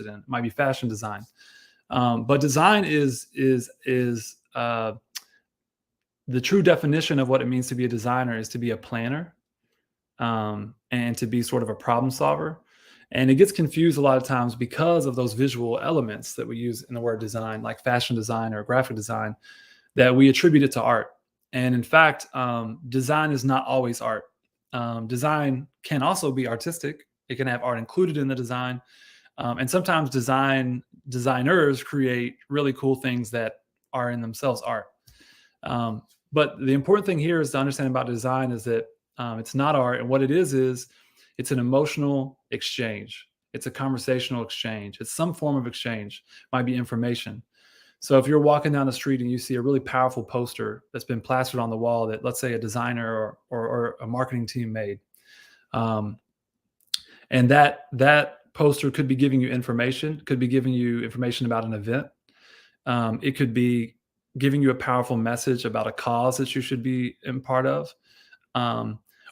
in. It might be fashion design. But design is the true definition of what it means to be a designer is to be a planner, and to be sort of a problem solver. And it gets confused a lot of times because of those visual elements that we use in the word design, like fashion design or graphic design, that we attribute it to art. And in fact, design is not always art. Design can also be artistic. It can have art included in the design. And sometimes designers create really cool things that are in themselves art. But the important thing here is to understand about design is that it's not art. And what it is it's an emotional exchange. It's a conversational exchange. It's some form of exchange. It might be information. So if you're walking down the street and you see a really powerful poster that's been plastered on the wall that, let's say, a designer or a marketing team made, and that poster could be giving you information, could be giving you information about an event. It could be giving you a powerful message about a cause that you should be in part of.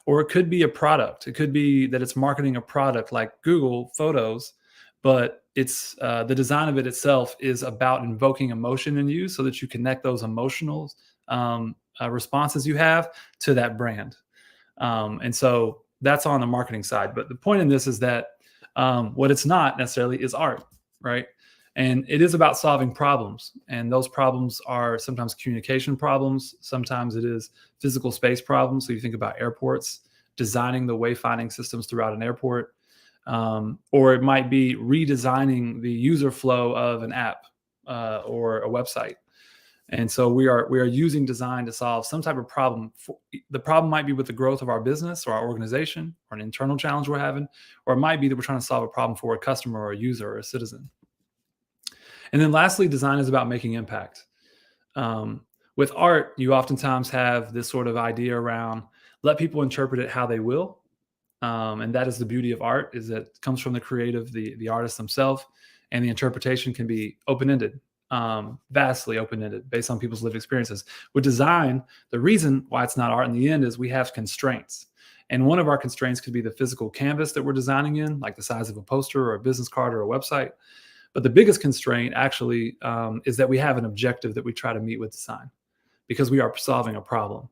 Or it could be a product. It could be that it's marketing a product like Google Photos, but it's the design of it itself is about invoking emotion in you so that you connect those emotional responses you have to that brand. And so that's on the marketing side. But the point in this is that what it's not necessarily is art, right? And it is about solving problems. And those problems are sometimes communication problems. Sometimes it is physical space problems. So you think about airports, designing the wayfinding systems throughout an airport. Or it might be redesigning the user flow of an app or a website. And so we are using design to solve some type of problem. The problem might be with the growth of our business or our organization or an internal challenge we're having, or it might be that we're trying to solve a problem for a customer or a user or a citizen. And then lastly, design is about making impact. With art, you oftentimes have this sort of idea around let people interpret it how they will. And that is the beauty of art, is that it comes from the creative, the artist themselves, and the interpretation can be open-ended, vastly open-ended based on people's lived experiences. With design, the reason why it's not art in the end is we have constraints. And one of our constraints could be the physical canvas that we're designing in, like the size of a poster or a business card or a website. But the biggest constraint actually is that we have an objective that we try to meet with design because we are solving a problem.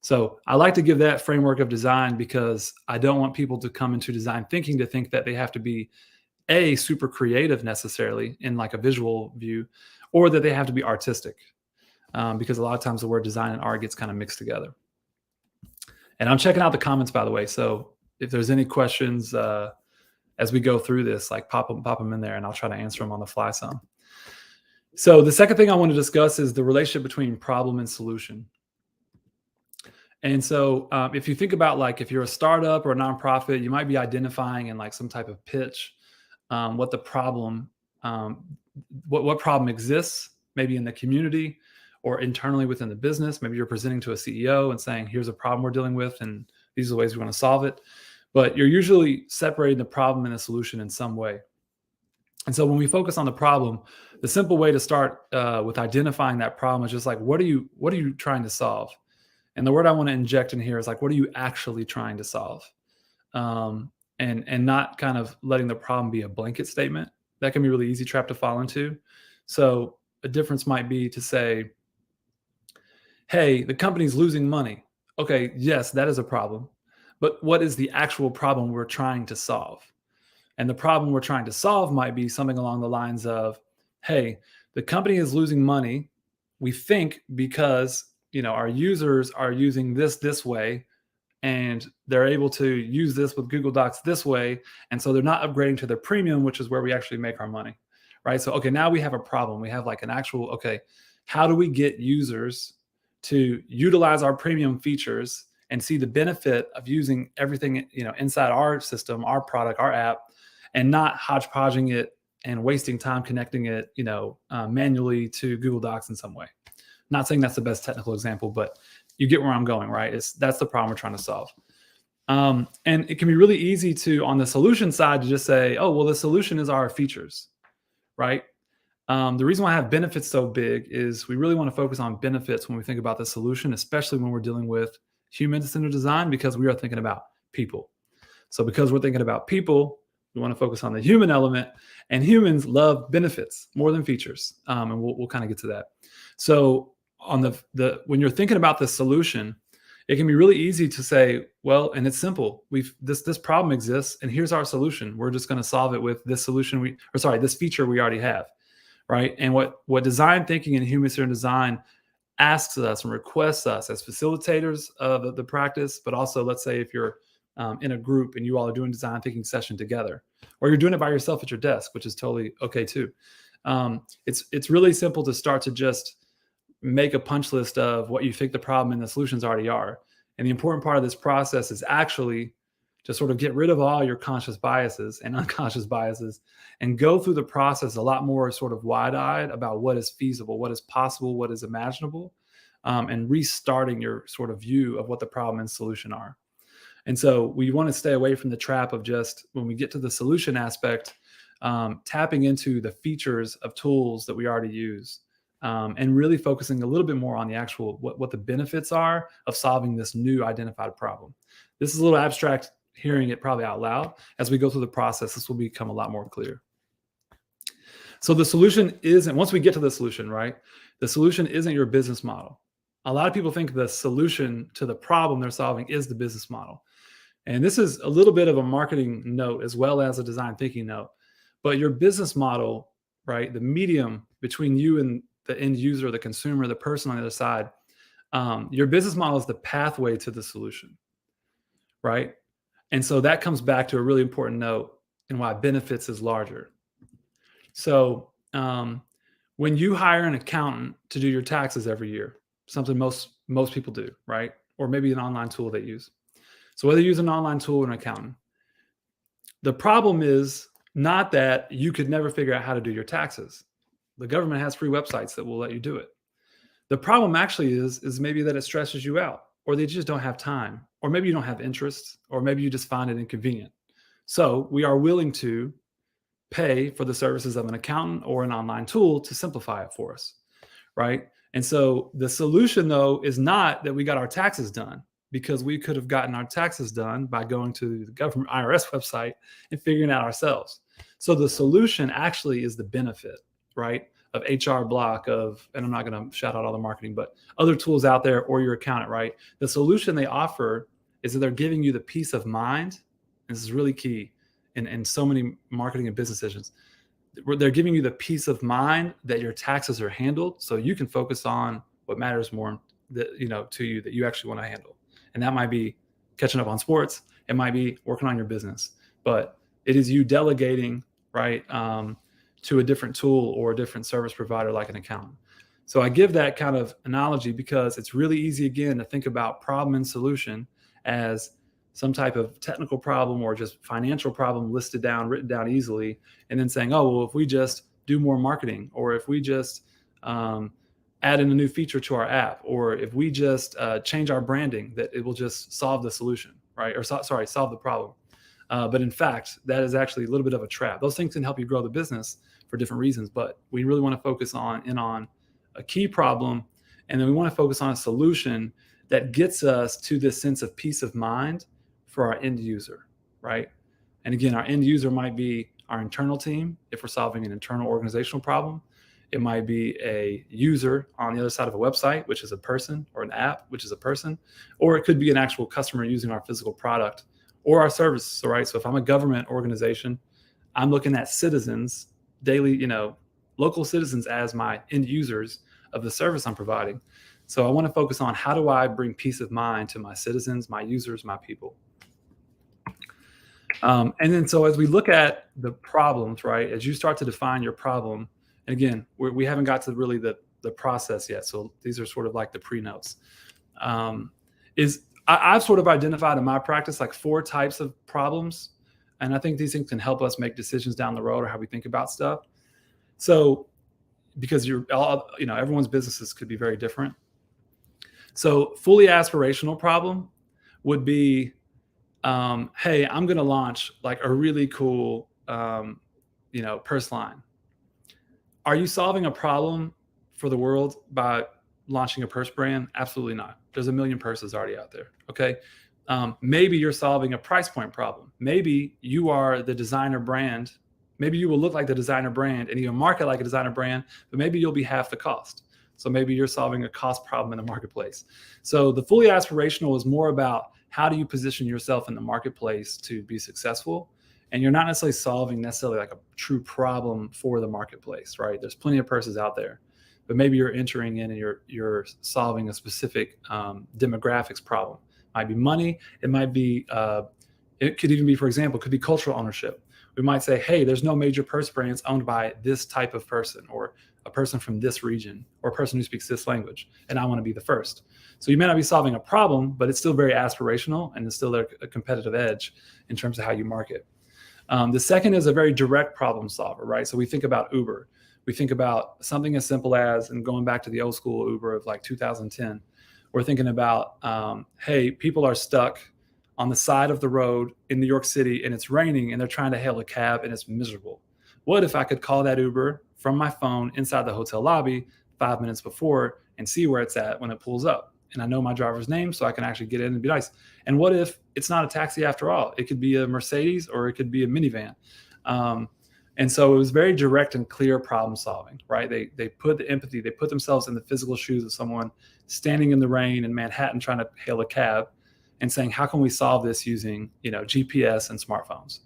So I like to give that framework of design because I don't want people to come into design thinking that they have to be super creative necessarily in like a visual view, or that they have to be artistic, because a lot of times the word design and art gets kind of mixed together. And I'm checking out the comments, by the way. So if there's any questions as we go through this, like pop them in there and I'll try to answer them on the fly some. So the second thing I want to discuss is the relationship between problem and solution. And so if you think about, like, if you're a startup or a nonprofit, you might be identifying in like some type of pitch what the problem, what problem exists, maybe in the community or internally within the business. Maybe you're presenting to a CEO and saying, here's a problem we're dealing with, and these are the ways we want to solve it. But you're usually separating the problem and the solution in some way. And so when we focus on the problem, the simple way to start with identifying that problem is just like, what are you trying to solve? And the word I want to inject in here is like, what are you actually trying to solve? And not kind of letting the problem be a blanket statement. That can be a really easy trap to fall into. So a difference might be to say, hey, the company's losing money. Okay, yes, that is a problem. But what is the actual problem we're trying to solve? And the problem we're trying to solve might be something along the lines of, hey, the company is losing money, we think, because our users are using this way, and they're able to use this with Google Docs this way. And so they're not upgrading to their premium, which is where we actually make our money, right? So, okay, now we have a problem. We have like an actual, okay, how do we get users to utilize our premium features and see the benefit of using everything, inside our system, our product, our app, and not hodgepodging it and wasting time connecting it, manually to Google Docs in some way. Not saying that's the best technical example, but you get where I'm going, right? That's the problem we're trying to solve. And it can be really easy to, on the solution side, to just say, oh, well, the solution is our features, right? The reason why I have benefits so big is we really want to focus on benefits when we think about the solution, especially when we're dealing with human-centered design, because we are thinking about people. So because we're thinking about people, we want to focus on the human element. And humans love benefits more than features. And we'll kind of get to that. So on the when you're thinking about the solution, it can be really easy to say, well, and it's simple. This problem exists, and here's our solution. We're just going to solve it with this solution this feature we already have, right? And what design thinking and human-centered design asks us and requests us as facilitators of the practice, but also, let's say if you're in a group and you all are doing design thinking session together, or you're doing it by yourself at your desk, which is totally okay too. It's really simple to start to just make a punch list of what you think the problem and the solutions already are. And the important part of this process is actually to sort of get rid of all your conscious biases and unconscious biases and go through the process a lot more sort of wide-eyed about what is feasible, what is possible, what is imaginable, and restarting your sort of view of what the problem and solution are. And so we want to stay away from the trap of just, when we get to the solution aspect, tapping into the features of tools that we already use, and really focusing a little bit more on the actual what the benefits are of solving this new identified problem. This is a little abstract hearing it probably out loud. As we go through the process, this will become a lot more clear. So the solution isn't, once we get to the solution, right? The solution isn't your business model. A lot of people think the solution to the problem they're solving is the business model. And this is a little bit of a marketing note as well as a design thinking note. But your business model, right? The medium between you and the end user, the consumer, the person on the other side, your business model is the pathway to the solution, right? And so that comes back to a really important note and why benefits is larger. So when you hire an accountant to do your taxes every year, something most people do, right? Or maybe an online tool they use. So whether you use an online tool or an accountant, the problem is not that you could never figure out how to do your taxes. The government has free websites that will let you do it. The problem actually is maybe that it stresses you out, or they just don't have time, or maybe you don't have interest, or maybe you just find it inconvenient. So we are willing to pay for the services of an accountant or an online tool to simplify it for us, right? And so the solution, though, is not that we got our taxes done, because we could have gotten our taxes done by going to the government IRS website and figuring it out ourselves. So the solution actually is the benefit, right, of HR Block, and I'm not going to shout out all the marketing, but other tools out there, or your accountant, right? The solution they offer is that they're giving you the peace of mind. And this is really key in so many marketing and business decisions. They're giving you the peace of mind that your taxes are handled, so you can focus on what matters more to you, that you actually want to handle. And that might be catching up on sports. It might be working on your business, but it is you delegating, right, to a different tool or a different service provider like an accountant. So I give that kind of analogy because it's really easy, again, to think about problem and solution as some type of technical problem or just financial problem written down easily, and then saying, oh, well, if we just do more marketing, or if we just add in a new feature to our app, or if we just change our branding, that it will just solve the solution, right? Or solve the problem. But in fact, that is actually a little bit of a trap. Those things can help you grow the business for different reasons, but we really want to focus on a key problem, and then we want to focus on a solution that gets us to this sense of peace of mind for our end user, right? And again, our end user might be our internal team if we're solving an internal organizational problem. It might be a user on the other side of a website, which is a person, or an app, which is a person, or it could be an actual customer using our physical product or our service, right? So if I'm a government organization, I'm looking at citizens, daily, local citizens as my end users of the service I'm providing. So I want to focus on, how do I bring peace of mind to my citizens, my users, my people? And then, so as we look at the problems, right, as you start to define your problem, and again, we haven't got to really the process yet. So these are sort of like the pre-notes. I've sort of identified in my practice like 4 types of problems. And I think these things can help us make decisions down the road, or how we think about stuff. So, because everyone's businesses could be very different. So fully aspirational problem would be, hey, I'm going to launch like a really cool, purse line. Are you solving a problem for the world by launching a purse brand? Absolutely not. There's a million purses already out there. Okay. Maybe you're solving a price point problem. Maybe you are the designer brand maybe you will look like the designer brand and you'll market like a designer brand, but maybe you'll be half the cost. So maybe you're solving a cost problem in the marketplace. So the fully aspirational is more about how do you position yourself in the marketplace to be successful. And you're not necessarily solving necessarily like a true problem for the marketplace, right? There's plenty of purses out there, but maybe you're entering in and you're solving a specific demographics problem. It might be money. It might be, it could even be, for example, it could be cultural ownership. We might say, hey, there's no major purse brands owned by this type of person, or a person from this region, or a person who speaks this language, and I want to be the first. So you may not be solving a problem, but it's still very aspirational, and it's still a competitive edge in terms of how you market. The second is a very direct problem solver, right? So we think about Uber. We think about something as simple as, and going back to the old school Uber of like 2010, we're thinking about, hey, people are stuck on the side of the road in New York City and it's raining and they're trying to hail a cab and it's miserable. What if I could call that Uber from my phone inside the hotel lobby 5 minutes before and see where it's at when it pulls up? And I know my driver's name, so I can actually get in and be nice. And what if it's not a taxi after all? It could be a Mercedes or it could be a minivan. And so it was very direct and clear problem solving, right? They put the empathy, they put themselves in the physical shoes of someone standing in the rain in Manhattan trying to hail a cab and saying, how can we solve this using, GPS and smartphones?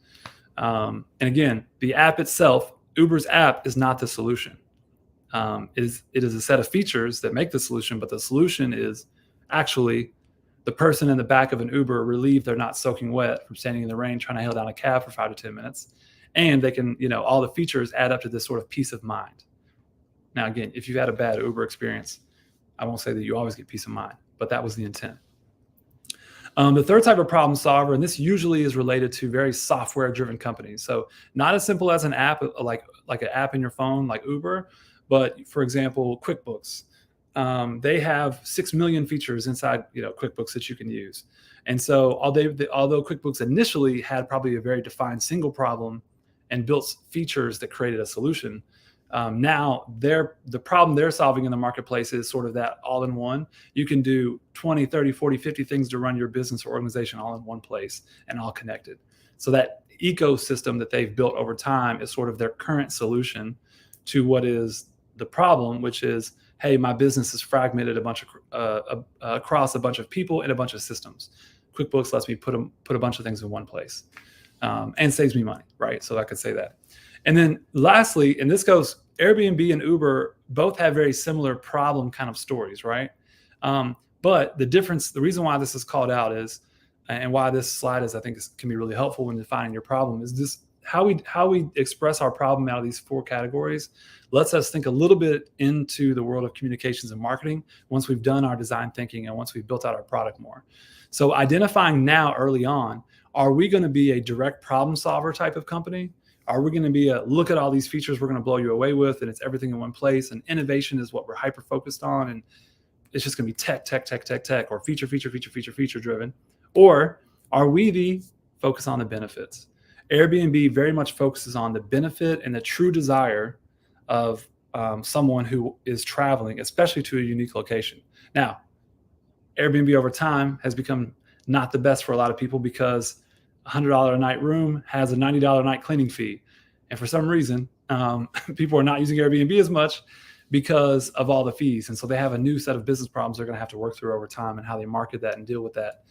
And again, the app itself, Uber's app, is not the solution. It is a set of features that make the solution, but the solution is actually the person in the back of an Uber relieved they're not soaking wet from standing in the rain trying to hail down a cab for 5 to 10 minutes. And they can, all the features add up to this sort of peace of mind. Now, again, if you've had a bad Uber experience, I won't say that you always get peace of mind, but that was the intent. The third type of problem solver, and this usually is related to very software-driven companies. So not as simple as an app, like an app in your phone, like Uber, but for example, QuickBooks. They have 6 million features inside, QuickBooks that you can use. And so although QuickBooks initially had probably a very defined single problem and built features that created a solution, now the problem they're solving in the marketplace is sort of that all-in-one. You can do 20, 30, 40, 50 things to run your business or organization all in one place and all connected. So that ecosystem that they've built over time is sort of their current solution to what is the problem, which is, hey, my business is fragmented across a bunch of people and a bunch of systems. QuickBooks lets me put a bunch of things in one place and saves me money, right? So I could say that. And then lastly, and this goes, Airbnb and Uber both have very similar problem kind of stories, right? But the reason why this is called out is, and why this slide is, I think, can be really helpful when defining your problem, is this how we express our problem out of these 4 categories lets us think a little bit into the world of communications and marketing once we've done our design thinking and once we've built out our product more. So identifying now early on, are we going to be a direct problem solver type of company? Are we going to be look at all these features we're going to blow you away with, and it's everything in one place, and innovation is what we're hyper focused on, and it's just going to be tech, or feature driven? Or are we the focus on the benefits? Airbnb very much focuses on the benefit and the true desire of someone who is traveling, especially to a unique location. Now, Airbnb over time has become not the best for a lot of people because $100 a night room has a $90 a night cleaning fee. And for some reason, people are not using Airbnb as much because of all the fees. And so they have a new set of business problems they're going to have to work through over time and how they market that and deal with that.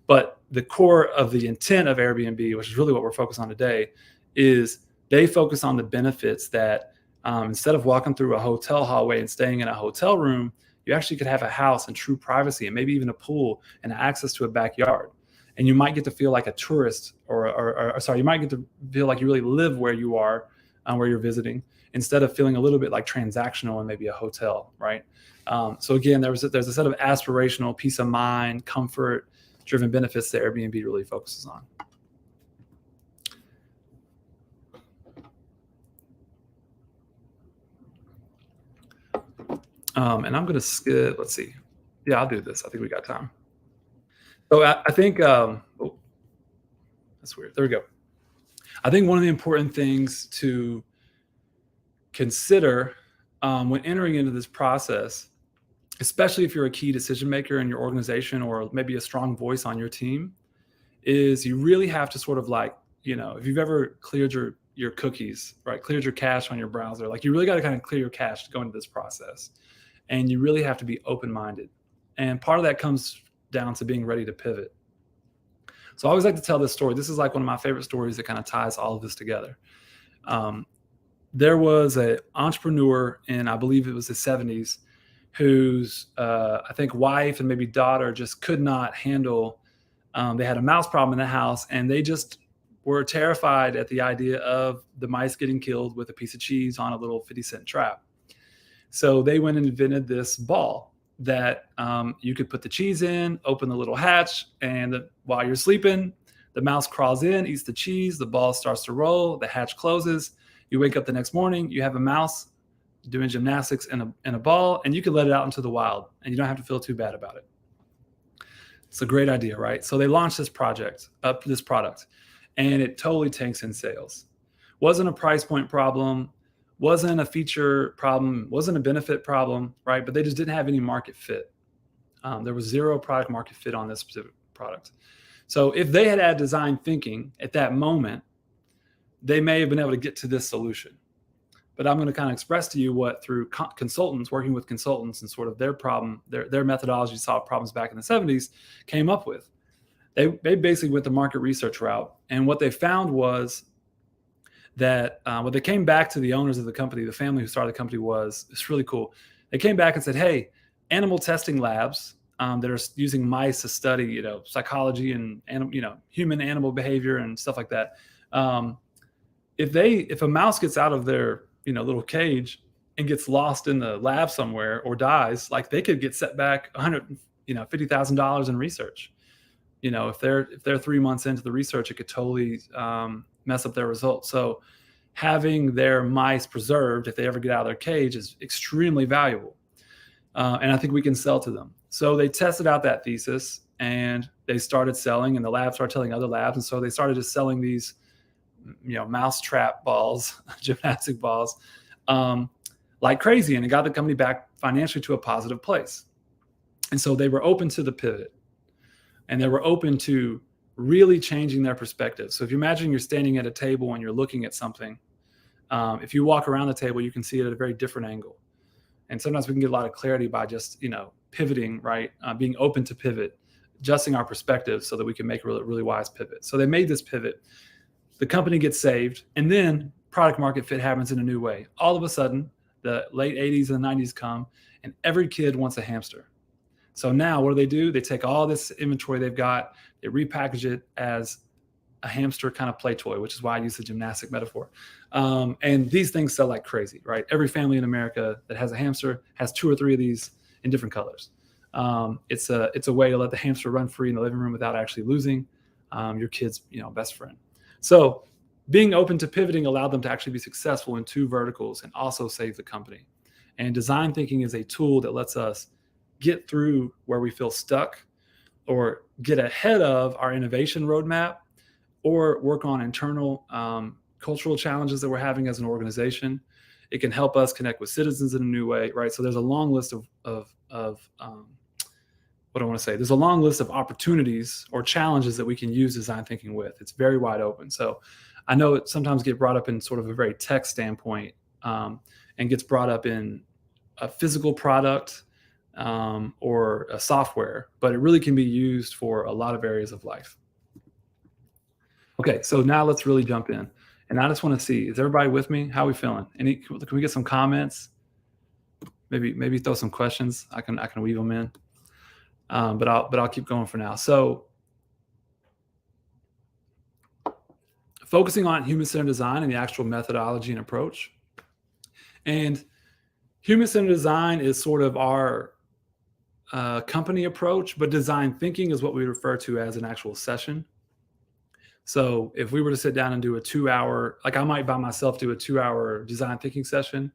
But the core of the intent of Airbnb, which is really what we're focused on today, is they focus on the benefits that instead of walking through a hotel hallway and staying in a hotel room, you actually could have a house and true privacy and maybe even a pool and access to a backyard. And you might get to feel like a tourist or you might get to feel like you really live where you are, where you're visiting, instead of feeling a little bit like transactional in maybe a hotel, right? So again, there's a set of aspirational, peace of mind, comfort-driven benefits that Airbnb really focuses on. And I'm going to skip, let's see. Yeah, I'll do this. I think we got time. So I think, oh, that's weird. There we go. I think one of the important things to consider when entering into this process, especially if you're a key decision maker in your organization or maybe a strong voice on your team, is you really have to sort of like, if you've ever cleared your cookies, right? Cleared your cache on your browser. Like you really got to kind of clear your cache to go into this process. And you really have to be open-minded. And part of that comes down to being ready to pivot. So I always like to tell this story. This is like one of my favorite stories that kind of ties all of this together. Um, there was an entrepreneur in, I believe it was the 70s, whose I think wife and maybe daughter just could not handle. They had a mouse problem in the house, and they just were terrified at the idea of the mice getting killed with a piece of cheese on a little 50-cent trap. So they went and invented this ball that you could put the cheese in, open the little hatch, and while you're sleeping, the mouse crawls in, eats the cheese, the ball starts to roll, the hatch closes. You wake up the next morning, you have a mouse doing gymnastics in a ball, and you can let it out into the wild, and you don't have to feel too bad about it. It's a great idea, right? So they launched this product, and it totally tanks in sales. Wasn't a price point problem, wasn't a feature problem, wasn't a benefit problem, right? But they just didn't have any market fit. There was zero product market fit on this specific product. So if they had had design thinking at that moment, they may have been able to get to this solution. But I'm going to kind of express to you what through consultants, working with consultants and sort of their methodology to solve problems back in the 70s came up with. They basically went the market research route. And what they found was that when they came back to the owners of the company, the family who started the company, it's really cool. They came back and said, hey, animal testing labs that are using mice to study, psychology and human animal behavior and stuff like that. If a mouse gets out of their little cage and gets lost in the lab somewhere or dies, like they could get set back $50,000 in research. If they're 3 months into the research, it could totally mess up their results. So having their mice preserved, if they ever get out of their cage, is extremely valuable. And I think we can sell to them. So they tested out that thesis and they started selling, and the lab started telling other labs. And so they started just selling these, mouse trap balls, gymnastic balls, like crazy. And it got the company back financially to a positive place. And so they were open to the pivot, and they were open to really changing their perspective. So if you imagine you're standing at a table and you're looking at something, if you walk around the table, you can see it at a very different angle. And sometimes we can get a lot of clarity by just, pivoting, right? Being open to pivot, adjusting our perspective so that we can make a really, really wise pivot. So they made this pivot. The company gets saved, and then product market fit happens in a new way. All of a sudden, the late 80s and the 90s come, and every kid wants a hamster. So now what do? They take all this inventory they've got, they repackage it as a hamster kind of play toy, which is why I use the gymnastic metaphor. And these things sell like crazy, right? Every family in America that has a hamster has 2 or 3 of these in different colors. It's a way to let the hamster run free in the living room without actually losing your kid's best friend. So being open to pivoting allowed them to actually be successful in 2 verticals and also save the company. And design thinking is a tool that lets us get through where we feel stuck, or get ahead of our innovation roadmap, or work on internal cultural challenges that we're having as an organization. It can help us connect with citizens in a new way, right? So there's a long list of what I want to say. There's a long list of opportunities or challenges that we can use design thinking with. It's very wide open. So I know it sometimes gets brought up in sort of a very tech standpoint, and gets brought up in a physical product or a software, but it really can be used for a lot of areas of life. Okay, so now let's really jump in. And I just want to see, is everybody with me? How are we feeling? Can we get some comments? Maybe throw some questions. I can weave them in. But I'll keep going for now. So focusing on human-centered design and the actual methodology and approach. And human-centered design is sort of our company approach, but design thinking is what we refer to as an actual session. So if we were to sit down and do a 2-hour, like I might by myself do a 2-hour design thinking session,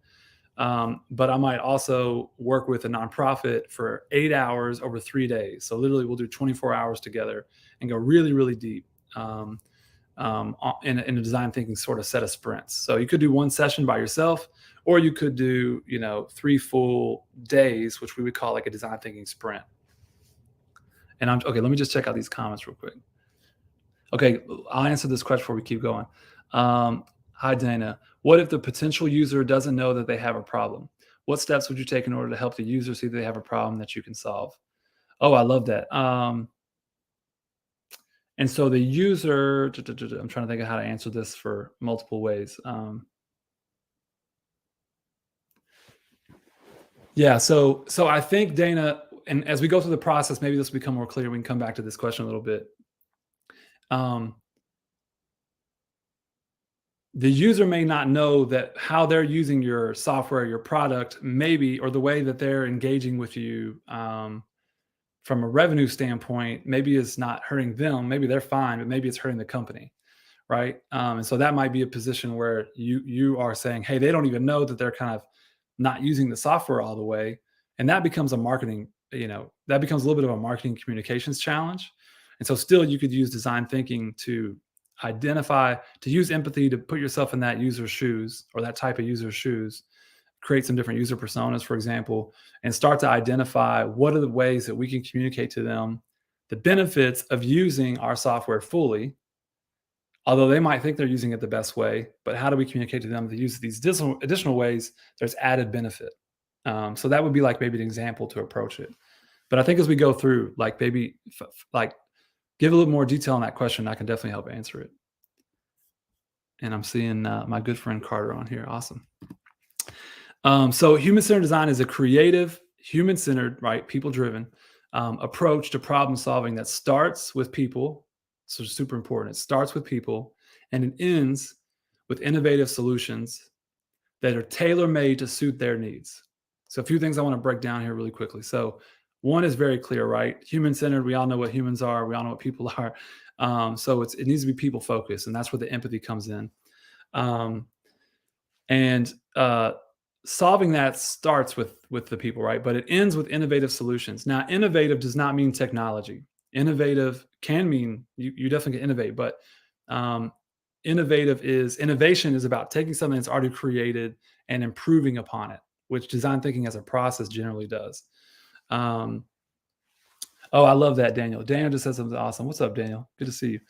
but I might also work with a nonprofit for 8 hours over 3 days. So literally we'll do 24 hours together and go really, really deep in a design thinking sort of set of sprints. So you could do one session by yourself, or you could do 3 full days, which we would call like a design thinking sprint. And okay, let me just check out these comments real quick. Okay, I'll answer this question before we keep going. Hi, Dana. What if the potential user doesn't know that they have a problem? What steps would you take in order to help the user see that they have a problem that you can solve? Oh, I love that. And so the user, I'm trying to think of how to answer this for multiple ways. Yeah, so I think Dana, and as we go through the process, maybe this will become more clear. We can come back to this question a little bit. Um, the user may not know that how they're using your software, your product, maybe, or the way that they're engaging with you from a revenue standpoint, maybe is not hurting them. Maybe they're fine, but maybe it's hurting the company, right? And so that might be a position where you are saying, hey, they don't even know that they're kind of not using the software all the way, and that becomes a marketing, that becomes a little bit of a marketing communications challenge. And so still, you could use design thinking to identify, to use empathy, to put yourself in that user's shoes or that type of user's shoes, create some different user personas, for example, and start to identify what are the ways that we can communicate to them the benefits of using our software fully, although they might think they're using it the best way, but how do we communicate to them to use these additional ways there's added benefit? So that would be like maybe an example to approach it. But I think as we go through, like maybe like give a little more detail on that question, I can definitely help answer it. And I'm seeing my good friend Carter on here. Awesome. So human-centered design is a creative, human-centered, right, people-driven approach to problem solving that starts with people. So super important. It starts with people and it ends with innovative solutions that are tailor-made to suit their needs. So a few things I want to break down here really quickly. So one is very clear, right? Human-centered. We all know what humans are. We all know what people are. So it needs to be people-focused, and that's where the empathy comes in. Um, and solving that starts with the people, right? But it ends with innovative solutions. Now, innovative does not mean technology. Innovative can mean you definitely can innovate, but um, innovation is about taking something that's already created and improving upon it, which design thinking as a process generally does. Um, Oh, I love that, Daniel. Daniel just said something awesome. What's up, Daniel? Good to see you.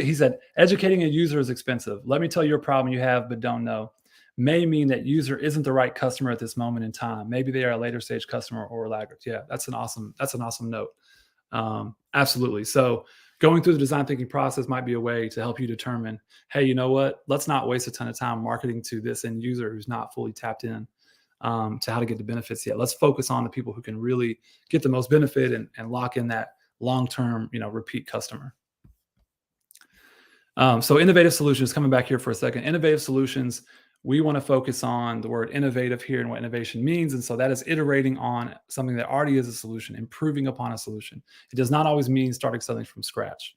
He said, educating a user is expensive. Let me tell you a problem you have but don't know. May mean that user isn't the right customer at this moment in time. Maybe they are a later stage customer or a laggard. Yeah, that's an awesome note. Absolutely. So going through the design thinking process might be a way to help you determine, hey, you know what? Let's not waste a ton of time marketing to this end user who's not fully tapped in to how to get the benefits yet. Let's focus on the people who can really get the most benefit and lock in that long-term, repeat customer. So innovative solutions, coming back here for a second, innovative solutions, we want to focus on the word innovative here and what innovation means. And so that is iterating on something that already is a solution, improving upon a solution. It does not always mean starting something from scratch.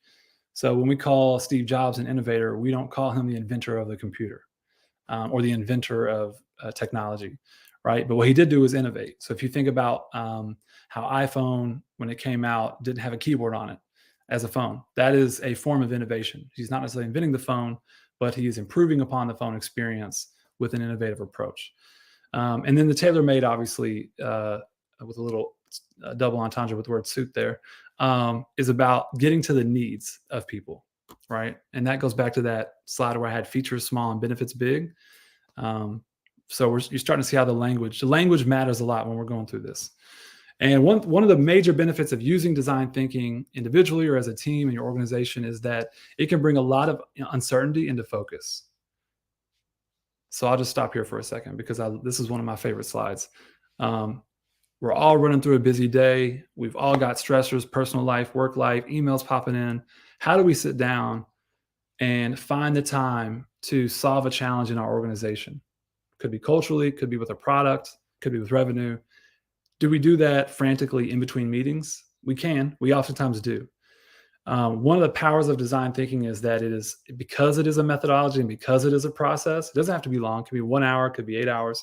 So when we call Steve Jobs an innovator, we don't call him the inventor of the computer or the inventor of technology, right? But what he did do was innovate. So if you think about how iPhone, when it came out, didn't have a keyboard on it as a phone, that is a form of innovation. He's not necessarily inventing the phone, but he is improving upon the phone experience with an innovative approach. And then the tailor-made, obviously, with a little double entendre with the word suit there, is about getting to the needs of people, right? And that goes back to that slide where I had features small and benefits big. So you're starting to see how the language matters a lot when we're going through this. And one of the major benefits of using design thinking individually or as a team in your organization is that it can bring a lot of uncertainty into focus. So I'll just stop here for a second because this is one of my favorite slides. We're all running through a busy day. We've all got stressors, personal life, work life, emails popping in. How do we sit down and find the time to solve a challenge in our organization? Could be culturally, could be with a product, could be with revenue. Do we do that frantically in between meetings? We can. We oftentimes do. One of the powers of design thinking is that because it is a methodology and because it is a process, it doesn't have to be long. It could be 1 hour, it could be 8 hours,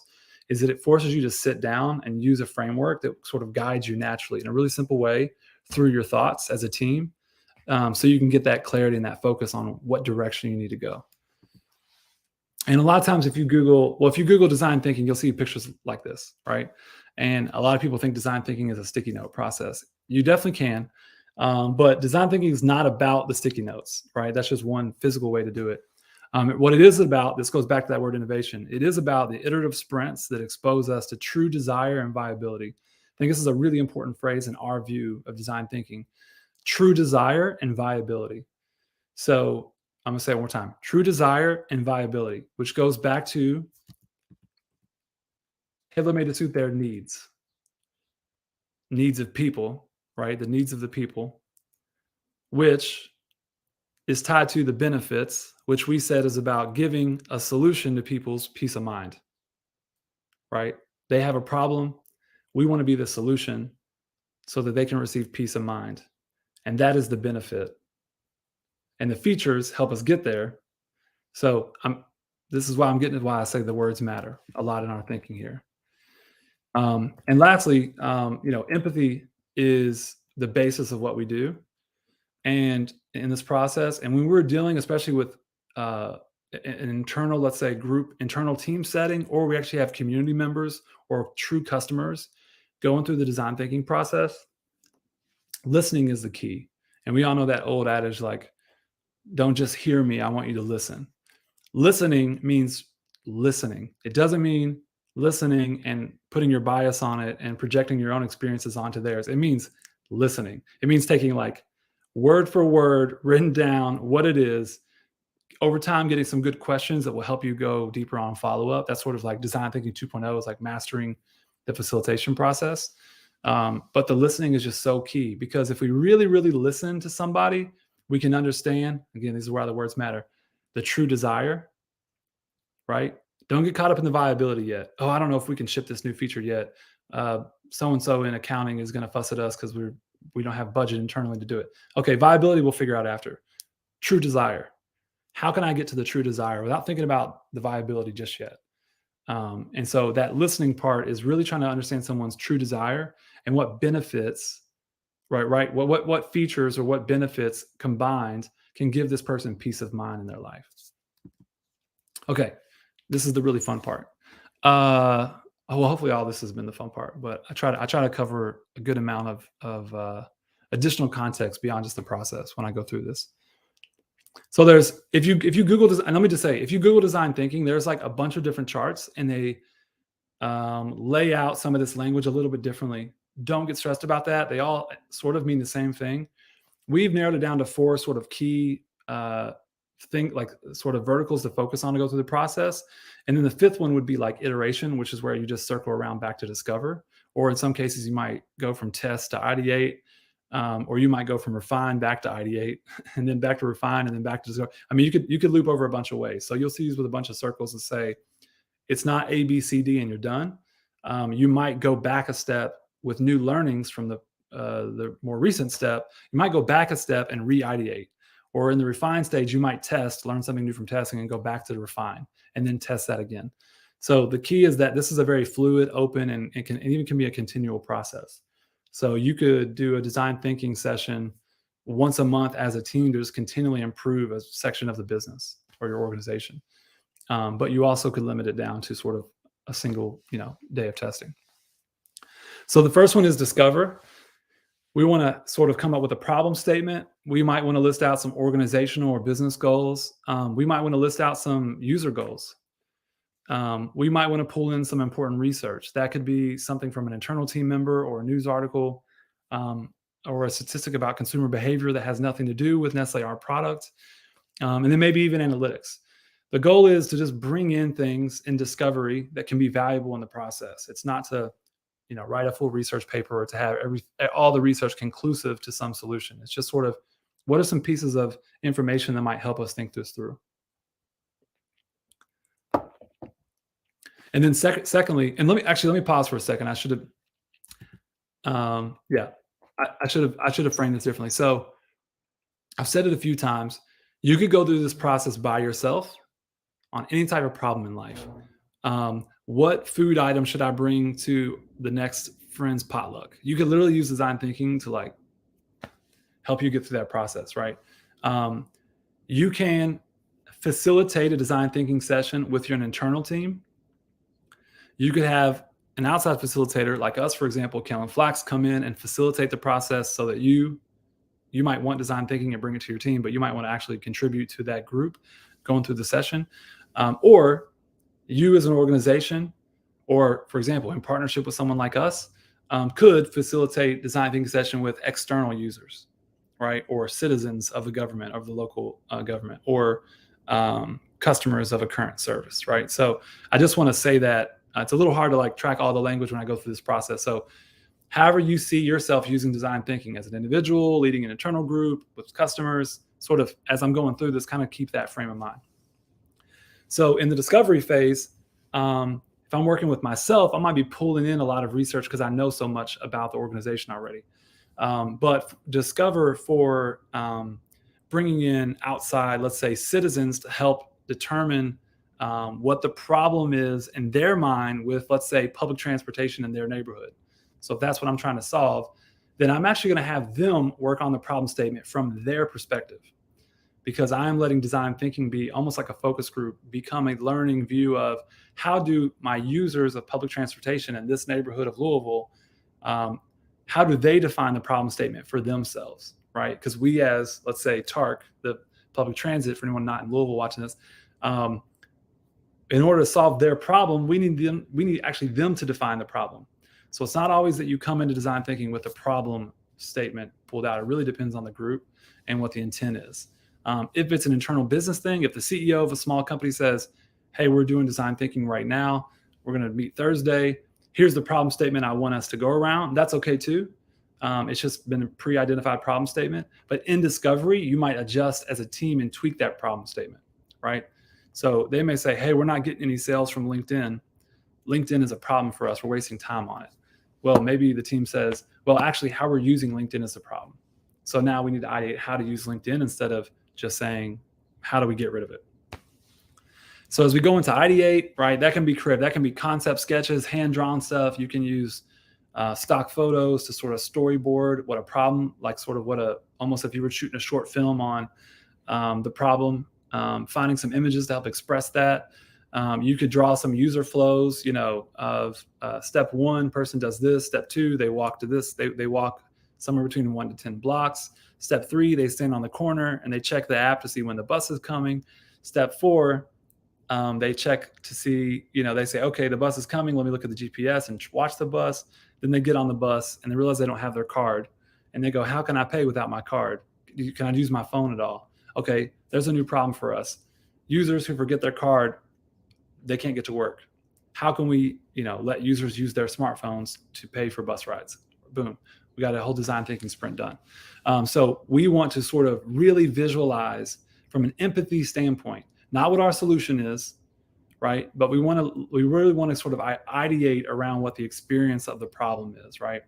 is that it forces you to sit down and use a framework that sort of guides you naturally in a really simple way through your thoughts as a team. So you can get that clarity and that focus on what direction you need to go. And a lot of times if you Google design thinking, you'll see pictures like this, right? And a lot of people think design thinking is a sticky note process. You definitely can. But design thinking is not about the sticky notes, right? That's just one physical way to do it. What it is about, this goes back to that word innovation. It is about the iterative sprints that expose us to true desire and viability. I think this is a really important phrase in our view of design thinking. True desire and viability. So I'm going to say it one more time. True desire and viability, which goes back to Hitler made it suit their needs of people, right? The needs of the people, which is tied to the benefits, which we said is about giving a solution to people's peace of mind, right? They have a problem. We want to be the solution so that they can receive peace of mind. And that is the benefit. And the features help us get there. So this is why I'm getting to why I say the words matter a lot in our thinking here. And lastly, empathy is the basis of what we do. And in this process, and when we're dealing, especially with an internal, let's say, internal team setting, or we actually have community members or true customers going through the design thinking process, listening is the key. And we all know that old adage, like, don't just hear me, I want you to listen. Listening means listening. It doesn't mean listening and putting your bias on it and projecting your own experiences onto theirs. It means listening. It means taking, like, word for word, written down what it is, over time getting some good questions that will help you go deeper on follow-up. That's sort of like design thinking 2.0 is like mastering the facilitation process. But the listening is just so key, because if we really, really listen to somebody, we can understand, again, this is where the words matter, the true desire, right? Don't get caught up in the viability yet. Oh, I don't know if we can ship this new feature yet. So-and-so in accounting is going to fuss at us because we don't have budget internally to do it. Okay, viability we'll figure out after. True desire. How can I get to the true desire without thinking about the viability just yet? And so that listening part is really trying to understand someone's true desire and what benefits, right? What features or what benefits combined can give this person peace of mind in their life. Okay, this is the really fun part. Well, hopefully all this has been the fun part, but I try to cover a good amount of additional context beyond just the process when I go through this. So there's, if you Google this, and let me just say, if you Google design thinking, there's like a bunch of different charts, and they lay out some of this language a little bit differently. Don't get stressed about that. They all sort of mean the same thing. We've narrowed it down to 4 sort of key sort of verticals to focus on to go through the process. And then the 5th one would be like iteration, which is where you just circle around back to discover. Or in some cases, you might go from test to ideate, or you might go from refine back to ideate, and then back to refine, and then back to discover. I mean, you could loop over a bunch of ways. So you'll see these with a bunch of circles and say, it's not A, B, C, D, and you're done. You might go back a step with new learnings from the more recent step. You might go back a step and re-ideate. Or in the refine stage, you might test, learn something new from testing, and go back to the refine, and then test that again. So the key is that this is a very fluid, open, and it even can be a continual process. So you could do a design thinking session once a month as a team to just continually improve a section of the business or your organization. But you also could limit it down to sort of a single, day of testing. So the first one is discover. We want to sort of come up with a problem statement. We might want to list out some organizational or business goals. We might want to list out some user goals. We might want to pull in some important research. That could be something from an internal team member or a news article, or a statistic about consumer behavior that has nothing to do with necessarily our product. And then maybe even analytics. The goal is to just bring in things in discovery that can be valuable in the process. It's not to write a full research paper or to have all the research conclusive to some solution. It's just sort of, what are some pieces of information that might help us think this through? And then secondly, and let me pause for a second. I should have, I should have framed this differently. So I've said it a few times. You could go through this process by yourself on any type of problem in life. What food item should I bring to the next friend's potluck? You could literally use design thinking to like help you get through that process, right? You can facilitate a design thinking session with your internal team. You could have an outside facilitator like us, for example, Kellen Flax, come in and facilitate the process so that you might want design thinking and bring it to your team, but you might want to actually contribute to that group going through the session, or you as an organization, or for example, in partnership with someone like us, could facilitate design thinking session with external users, right? Or citizens of the government, of the local government, or customers of a current service, right? So I just want to say that it's a little hard to like track all the language when I go through this process. So however you see yourself using design thinking as an individual, leading an internal group with customers, sort of as I'm going through this, kind of keep that frame of mind. So in the discovery phase, if I'm working with myself, I might be pulling in a lot of research because I know so much about the organization already. But discover for bringing in outside, let's say, citizens to help determine what the problem is in their mind with, let's say, public transportation in their neighborhood. So if that's what I'm trying to solve, then I'm actually going to have them work on the problem statement from their perspective, because I'm letting design thinking be almost like a focus group, become a learning view of how do my users of public transportation in this neighborhood of Louisville, how do they define the problem statement for themselves, right? Because we as, let's say, Tarik, the public transit, for anyone not in Louisville watching this, in order to solve their problem, we need actually them to define the problem. So it's not always that you come into design thinking with a problem statement pulled out. It really depends on the group and what the intent is. If it's an internal business thing, if the CEO of a small company says, hey, we're doing design thinking right now, we're going to meet Thursday, here's the problem statement I want us to go around, that's okay too. It's just been a pre-identified problem statement. But in discovery, you might adjust as a team and tweak that problem statement, right? So they may say, hey, we're not getting any sales from LinkedIn. LinkedIn is a problem for us. We're wasting time on it. Well, maybe the team says, well, actually, how we're using LinkedIn is a problem. So now we need to ideate how to use LinkedIn instead of just saying, how do we get rid of it? So as we go into ideate, right, that can be creative. That can be concept sketches, hand-drawn stuff. You can use stock photos to sort of storyboard what a problem, like sort of what almost if you were shooting a short film on the problem, finding some images to help express that. You could draw some user flows, of step one, person does this. Step two, they walk to this. They walk somewhere between 1 to 10 blocks. Step three, they stand on the corner and they check the app to see when the bus is coming. Step four, they check to see, they say, okay, the bus is coming. Let me look at the GPS and watch the bus. Then they get on the bus and they realize they don't have their card. And they go, how can I pay without my card? Can I use my phone at all? Okay, there's a new problem for us. Users who forget their card, they can't get to work. How can we, let users use their smartphones to pay for bus rides? Boom. We got a whole design thinking sprint done. So we want to sort of really visualize from an empathy standpoint, not what our solution is, right? But we really want to sort of ideate around what the experience of the problem is, right?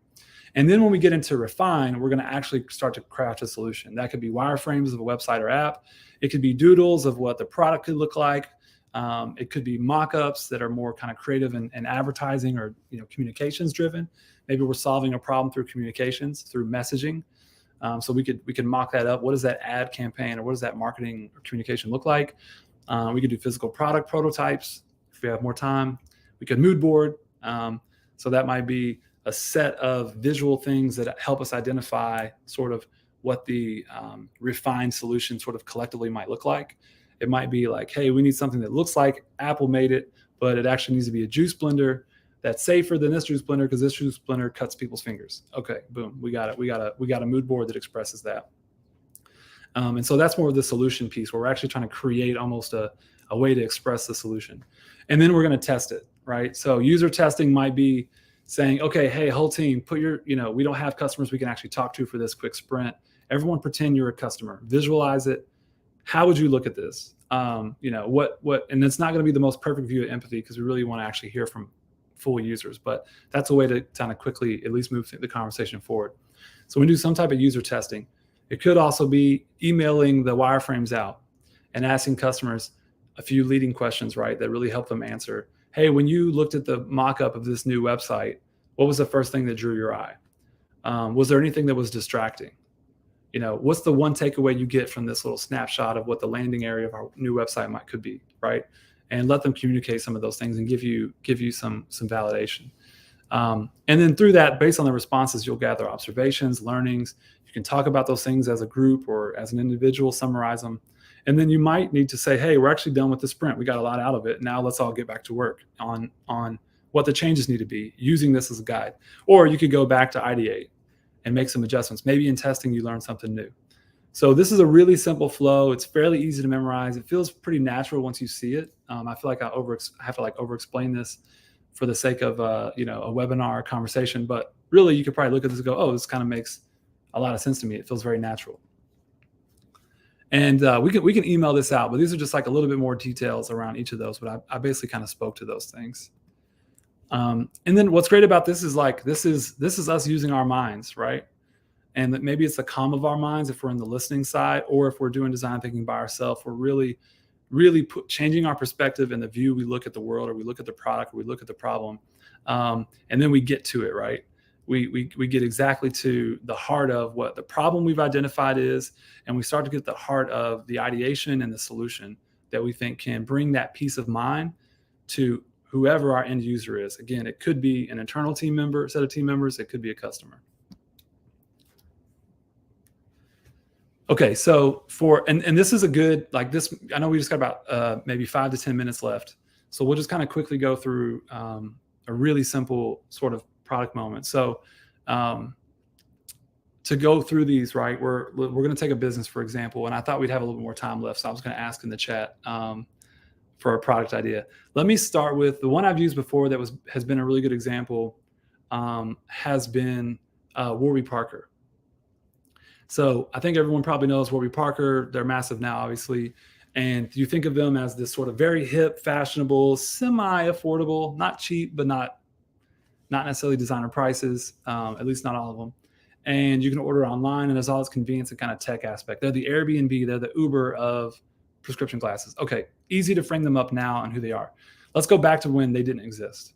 And then when we get into refine, we're going to actually start to craft a solution. That could be wireframes of a website or app. It could be doodles of what the product could look like. It could be mock-ups that are more kind of creative and advertising or communications driven. Maybe we're solving a problem through communications, through messaging. So we could mock that up. What does that ad campaign or what does that marketing or communication look like? We could do physical product prototypes if we have more time. We could mood board. So that might be a set of visual things that help us identify sort of what the refined solution sort of collectively might look like. It might be like, hey, we need something that looks like Apple made it, but it actually needs to be a juice blender that's safer than this juice blender because this juice blender cuts people's fingers. Okay, boom, we got it. We got a mood board that expresses that. And so that's more of the solution piece where we're actually trying to create almost a way to express the solution. And then we're going to test it, right? So user testing might be saying, okay, hey, whole team, put your, we don't have customers we can actually talk to for this quick sprint. Everyone pretend you're a customer, visualize it. How would you look at this? And it's not going to be the most perfect view of empathy because we really want to actually hear from full users, but that's a way to kind of quickly at least move the conversation forward. So we do some type of user testing. It could also be emailing the wireframes out and asking customers a few leading questions, right, that really help them answer. Hey, when you looked at the mock-up of this new website, what was the first thing that drew your eye? Was there anything that was distracting? What's the one takeaway you get from this little snapshot of what the landing area of our new website could be, right? And let them communicate some of those things and give you some validation. And then through that, based on the responses, you'll gather observations, learnings. You can talk about those things as a group or as an individual, summarize them. And then you might need to say, hey, we're actually done with the sprint. We got a lot out of it. Now let's all get back to work on what the changes need to be, using this as a guide. Or you could go back to ideate and make some adjustments. Maybe in testing, you learn something new. So this is a really simple flow. It's fairly easy to memorize. It feels pretty natural once you see it. I feel like I have to over explain this for the sake of a webinar conversation, but really you could probably look at this and go, oh, this kind of makes a lot of sense to me. It feels very natural. And we can email this out, but these are just like a little bit more details around each of those. But I basically kind of spoke to those things. And then what's great about this is like this is us using our minds, right? And that maybe it's the calm of our minds if we're in the listening side, or if we're doing design thinking by ourselves, we're really changing our perspective and the view we look at the world, or we look at the product, or we look at the problem, and then we get to it, right? We get exactly to the heart of what the problem we've identified is, and we start to get the heart of the ideation and the solution that we think can bring that peace of mind to whoever our end user is. Again, it could be an internal team member, set of team members, it could be a customer. Okay, so and this is a good, like this, I know we just got about maybe 5 to 10 minutes left. So we'll just kind of quickly go through a really simple sort of product moment. So to go through these, right, we're going to take a business, for example, and I thought we'd have a little bit more time left. So I was going to ask in the chat for a product idea. Let me start with the one I've used before that has been a really good example, has been Warby Parker. So I think everyone probably knows Warby Parker. They're massive now, obviously. And you think of them as this sort of very hip, fashionable, semi-affordable, not cheap, but not necessarily designer prices, at least not all of them. And you can order online, and there's all this convenience and kind of tech aspect. They're the Airbnb, they're the Uber of prescription glasses. Okay, easy to frame them up now and who they are. Let's go back to when they didn't exist.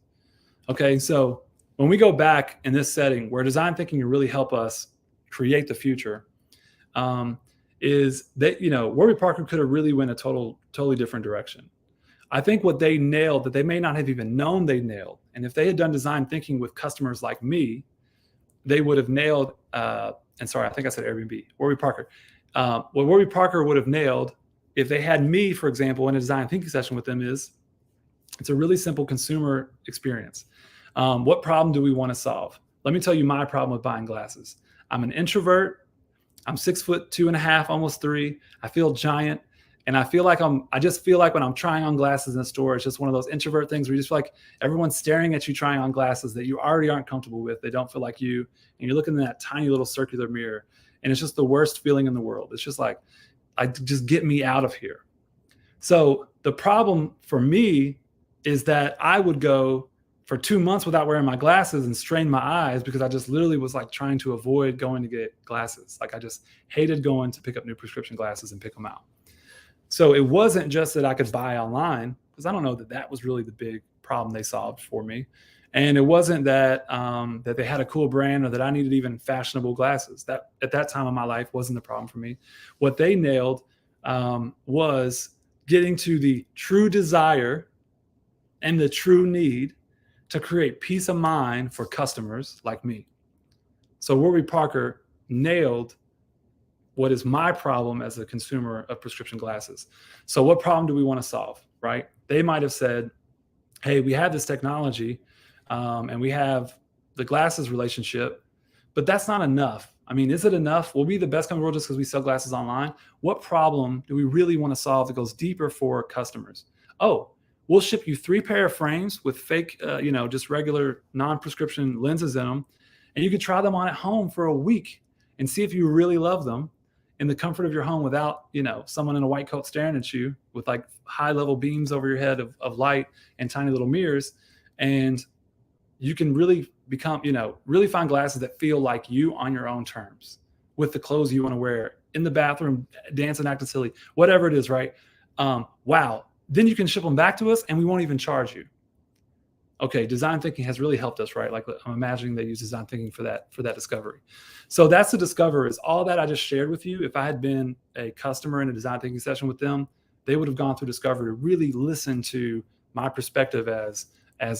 Okay, so when we go back in this setting where design thinking can really help us create the future, is that, Warby Parker could have really went a totally different direction. I think what they nailed that they may not have even known they nailed, and if they had done design thinking with customers like me, they would have nailed, and sorry, I think I said Airbnb, Warby Parker. What Warby Parker would have nailed if they had me, for example, in a design thinking session with them is, it's a really simple consumer experience. What problem do we want to solve? Let me tell you my problem with buying glasses. I'm an introvert. I'm 6'2.5", almost 3. I feel giant. And I just feel like when I'm trying on glasses in a store, it's just one of those introvert things where you just feel like everyone's staring at you trying on glasses that you already aren't comfortable with. They don't feel like you. And you're looking in that tiny little circular mirror. And it's just the worst feeling in the world. It's just like, just get me out of here. So the problem for me is that I would go for 2 months without wearing my glasses and strain my eyes because I just literally was like trying to avoid going to get glasses. Like I just hated going to pick up new prescription glasses and pick them out. So it wasn't just that I could buy online, because I don't know that was really the big problem they solved for me. And it wasn't that that they had a cool brand or that I needed even fashionable glasses. That at that time of my life wasn't the problem for me. What they nailed was getting to the true desire and the true need to create peace of mind for customers like me. So Warby Parker nailed what is my problem as a consumer of prescription glasses. So what problem do we want to solve, right? They might have said, hey, we have this technology and we have the glasses relationship, but that's not enough. I mean, is it enough? We'll be the best company in the world just because we sell glasses online. What problem do we really want to solve that goes deeper for customers? Oh, we'll ship you 3 pair of frames with fake, just regular non-prescription lenses in them. And you can try them on at home for a week and see if you really love them in the comfort of your home without, someone in a white coat staring at you with like high level beams over your head of light and tiny little mirrors. And you can really become, really find glasses that feel like you on your own terms with the clothes you want to wear in the bathroom, dancing, acting silly, whatever it is, right? Wow. Then you can ship them back to us and we won't even charge you. Okay, design thinking has really helped us, right? Like I'm imagining they use design thinking for that discovery. So that's the discover, is all that I just shared with you. If I had been a customer in a design thinking session with them, they would have gone through discovery to really listen to my perspective as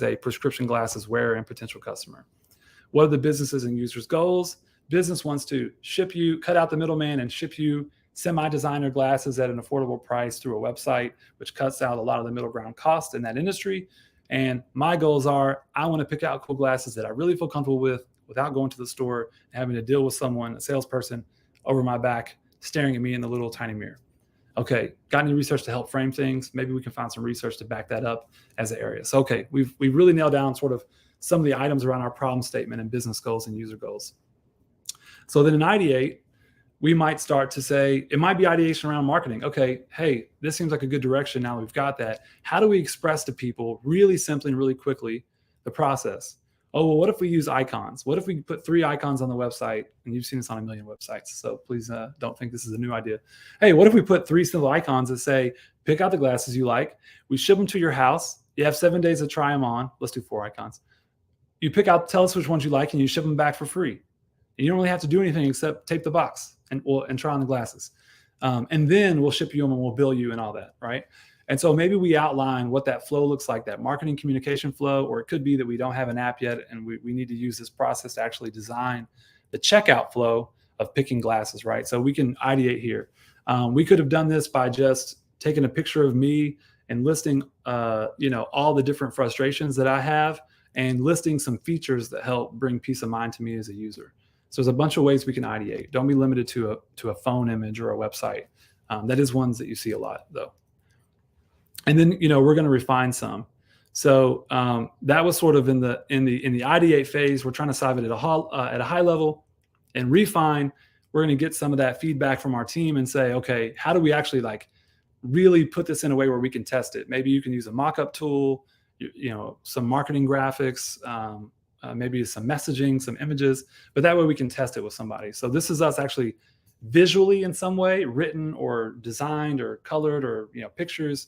a prescription glasses wearer and potential customer. What are the businesses and users' goals? Business wants to ship you, cut out the middleman and ship you semi-designer glasses at an affordable price through a website, which cuts out a lot of the middle ground cost in that industry. And my goals are, I want to pick out cool glasses that I really feel comfortable with without going to the store and having to deal with someone, a salesperson, over my back, staring at me in the little tiny mirror. Okay, got any research to help frame things? Maybe we can find some research to back that up as an area. So, okay, we've really nailed down sort of some of the items around our problem statement and business goals and user goals. So then in ideate, we might start to say, it might be ideation around marketing. Okay, hey, this seems like a good direction now that we've got that. How do we express to people really simply and really quickly the process? Oh, well, what if we use icons? What if we put 3 icons on the website? And you've seen this on a million websites, so please don't think this is a new idea. Hey, what if we put 3 simple icons that say, pick out the glasses you like. We ship them to your house. You have 7 days to try them on. Let's do 4 icons. You pick out, tell us which ones you like, and you ship them back for free. And you don't really have to do anything except tape the box and try on the glasses. And then we'll ship you them and we'll bill you and all that, right? And so maybe we outline what that flow looks like, that marketing communication flow, or it could be that we don't have an app yet and we need to use this process to actually design the checkout flow of picking glasses, right? So we can ideate here. We could have done this by just taking a picture of me and listing, all the different frustrations that I have and listing some features that help bring peace of mind to me as a user. So there's a bunch of ways we can ideate. Don't be limited to a phone image or a website. That is ones that you see a lot, though. And then we're going to refine some. So that was sort of in the ideate phase. We're trying to solve it at a high level, and refine. We're going to get some of that feedback from our team and say, okay, how do we actually really put this in a way where we can test it? Maybe you can use a mock-up tool, some marketing graphics. Maybe some messaging, some images, but that way we can test it with somebody. So this is us actually visually in some way, written or designed or colored or pictures,